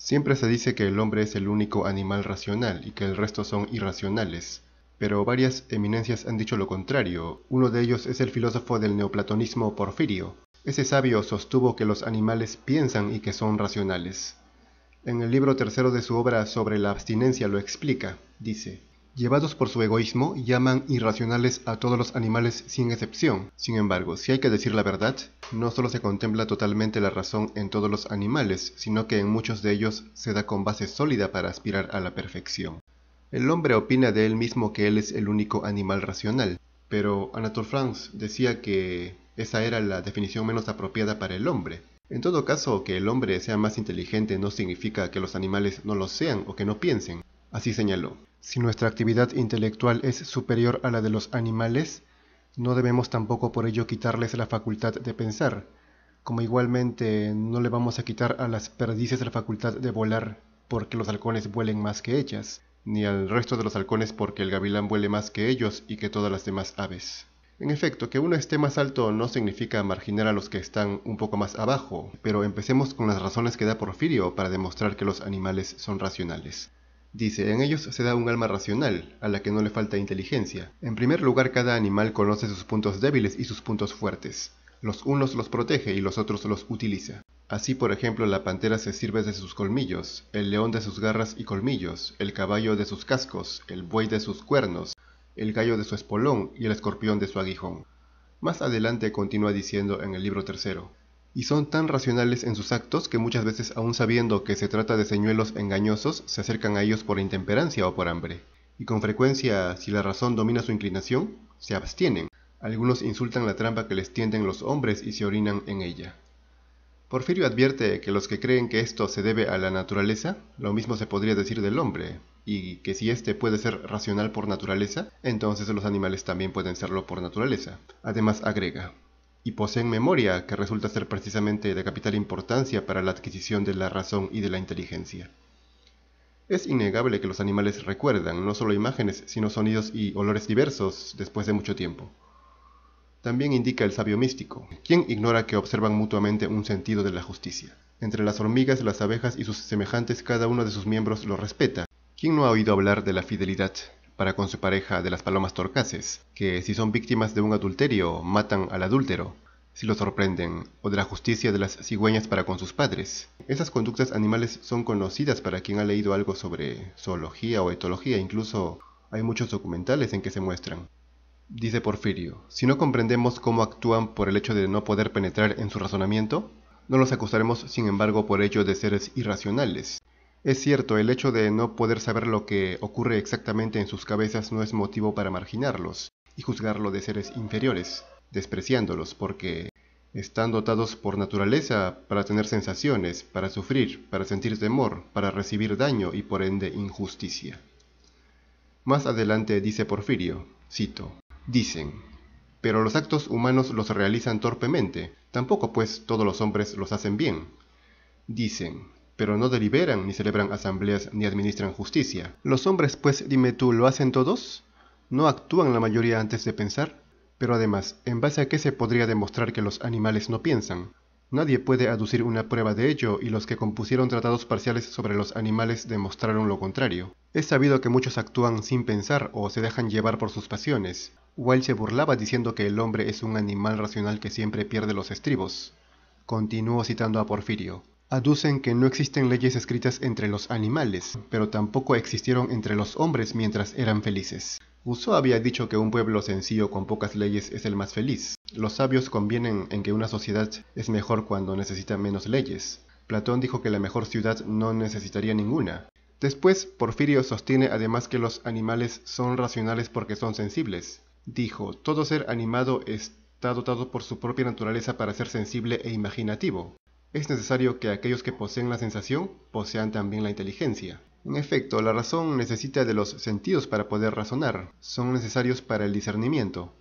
Siempre se dice que el hombre es el único animal racional y que el resto son irracionales, pero varias eminencias han dicho lo contrario. Uno de ellos es el filósofo del neoplatonismo Porfirio. Ese sabio sostuvo que los animales piensan y que son racionales. En el libro tercero de su obra sobre la abstinencia lo explica. Dice: llevados por su egoísmo, llaman irracionales a todos los animales sin excepción. Sin embargo, si hay que decir la verdad, no solo se contempla totalmente la razón en todos los animales, sino que en muchos de ellos se da con base sólida para aspirar a la perfección. El hombre opina de él mismo que él es el único animal racional, pero Anatole France decía que esa era la definición menos apropiada para el hombre. En todo caso, que el hombre sea más inteligente no significa que los animales no lo sean o que no piensen. Así señaló: si nuestra actividad intelectual es superior a la de los animales, no debemos tampoco por ello quitarles la facultad de pensar, como igualmente no le vamos a quitar a las perdices la facultad de volar porque los halcones vuelen más que ellas, ni al resto de los halcones porque el gavilán vuele más que ellos y que todas las demás aves. En efecto, que uno esté más alto no significa marginar a los que están un poco más abajo, pero empecemos con las razones que da Porfirio para demostrar que los animales son racionales. Dice: en ellos se da un alma racional, a la que no le falta inteligencia. En primer lugar, cada animal conoce sus puntos débiles y sus puntos fuertes. Los unos los protege y los otros los utiliza. Así, por ejemplo, la pantera se sirve de sus colmillos, el león de sus garras y colmillos, el caballo de sus cascos, el buey de sus cuernos, el gallo de su espolón y el escorpión de su aguijón. Más adelante continúa diciendo en el libro tercero: y son tan racionales en sus actos que muchas veces, aun sabiendo que se trata de señuelos engañosos, se acercan a ellos por intemperancia o por hambre. Y con frecuencia, si la razón domina su inclinación, se abstienen. Algunos insultan la trampa que les tienden los hombres y se orinan en ella. Porfirio advierte que los que creen que esto se debe a la naturaleza, lo mismo se podría decir del hombre, y que si éste puede ser racional por naturaleza, entonces los animales también pueden serlo por naturaleza. Además agrega: y poseen memoria, que resulta ser precisamente de capital importancia para la adquisición de la razón y de la inteligencia. Es innegable que los animales recuerdan no solo imágenes, sino sonidos y olores diversos después de mucho tiempo. También indica el sabio místico: ¿quién ignora que observan mutuamente un sentido de la justicia? Entre las hormigas, las abejas y sus semejantes, cada uno de sus miembros lo respeta. ¿Quién no ha oído hablar de la fidelidad para con su pareja de las palomas torcaces, que si son víctimas de un adulterio, matan al adúltero, si lo sorprenden, o de la justicia de las cigüeñas para con sus padres? Esas conductas animales son conocidas para quien ha leído algo sobre zoología o etología, incluso hay muchos documentales en que se muestran. Dice Porfirio: si no comprendemos cómo actúan por el hecho de no poder penetrar en su razonamiento, no los acusaremos sin embargo por ello de seres irracionales. Es cierto, el hecho de no poder saber lo que ocurre exactamente en sus cabezas no es motivo para marginarlos y juzgarlo de seres inferiores, despreciándolos, porque están dotados por naturaleza para tener sensaciones, para sufrir, para sentir temor, para recibir daño y por ende injusticia. Más adelante dice Porfirio, cito: dicen: pero los actos humanos los realizan torpemente, tampoco pues todos los hombres los hacen bien. Dicen: pero no deliberan, ni celebran asambleas, ni administran justicia. Los hombres, pues, dime tú, ¿lo hacen todos? ¿No actúan la mayoría antes de pensar? Pero además, ¿en base a qué se podría demostrar que los animales no piensan? Nadie puede aducir una prueba de ello, y los que compusieron tratados parciales sobre los animales demostraron lo contrario. Es sabido que muchos actúan sin pensar o se dejan llevar por sus pasiones. Wilde se burlaba diciendo que el hombre es un animal racional que siempre pierde los estribos. Continuó citando a Porfirio: aducen que no existen leyes escritas entre los animales, pero tampoco existieron entre los hombres mientras eran felices. Rousseau había dicho que un pueblo sencillo con pocas leyes es el más feliz. Los sabios convienen en que una sociedad es mejor cuando necesita menos leyes. Platón dijo que la mejor ciudad no necesitaría ninguna. Después, Porfirio sostiene además que los animales son racionales porque son sensibles. Dijo: todo ser animado está dotado por su propia naturaleza para ser sensible e imaginativo. Es necesario que aquellos que poseen la sensación posean también la inteligencia. En efecto, la razón necesita de los sentidos para poder razonar. Son necesarios para el discernimiento.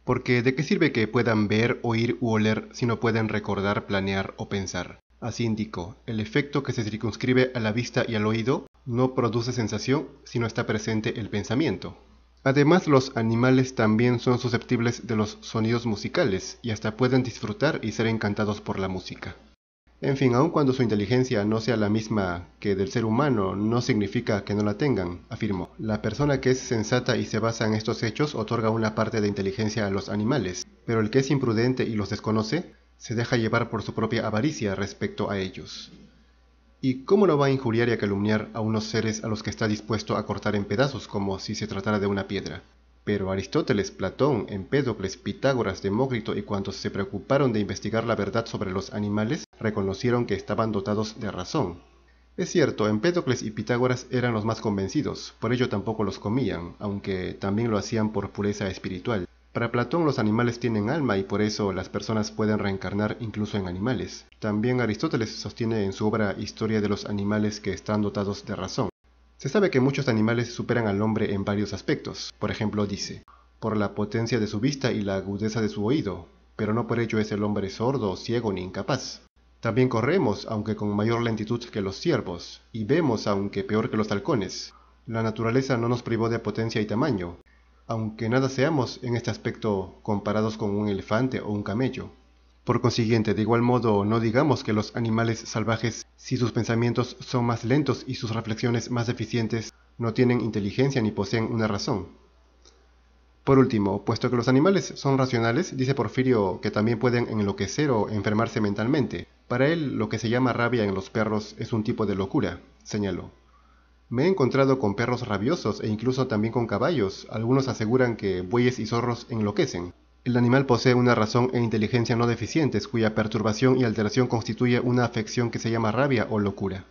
Porque ¿de qué sirve que puedan ver, oír u oler si no pueden recordar, planear o pensar? Así indicó: el efecto que se circunscribe a la vista y al oído no produce sensación si no está presente el pensamiento. Además, los animales también son susceptibles de los sonidos musicales y hasta pueden disfrutar y ser encantados por la música. En fin, aun cuando su inteligencia no sea la misma que del ser humano, no significa que no la tengan, afirmó. La persona que es sensata y se basa en estos hechos otorga una parte de inteligencia a los animales, pero el que es imprudente y los desconoce, se deja llevar por su propia avaricia respecto a ellos. ¿Y cómo no va a injuriar y a calumniar a unos seres a los que está dispuesto a cortar en pedazos como si se tratara de una piedra? Pero Aristóteles, Platón, Empédocles, Pitágoras, Demócrito y cuantos se preocuparon de investigar la verdad sobre los animales, reconocieron que estaban dotados de razón. Es cierto, Empédocles y Pitágoras eran los más convencidos, por ello tampoco los comían, aunque también lo hacían por pureza espiritual. Para Platón los animales tienen alma y por eso las personas pueden reencarnar incluso en animales. También Aristóteles sostiene en su obra Historia de los animales que están dotados de razón. Se sabe que muchos animales superan al hombre en varios aspectos. Por ejemplo, dice, por la potencia de su vista y la agudeza de su oído, pero no por ello es el hombre sordo, ciego ni incapaz. También corremos, aunque con mayor lentitud que los ciervos, y vemos, aunque peor que los halcones. La naturaleza no nos privó de potencia y tamaño, aunque nada seamos en este aspecto comparados con un elefante o un camello. Por consiguiente, de igual modo, no digamos que los animales salvajes, si sus pensamientos son más lentos y sus reflexiones más eficientes, no tienen inteligencia ni poseen una razón. Por último, puesto que los animales son racionales, dice Porfirio que también pueden enloquecer o enfermarse mentalmente. Para él, lo que se llama rabia en los perros es un tipo de locura, señaló. Me he encontrado con perros rabiosos e incluso también con caballos. Algunos aseguran que bueyes y zorros enloquecen. El animal posee una razón e inteligencia no deficientes, cuya perturbación y alteración constituye una afección que se llama rabia o locura.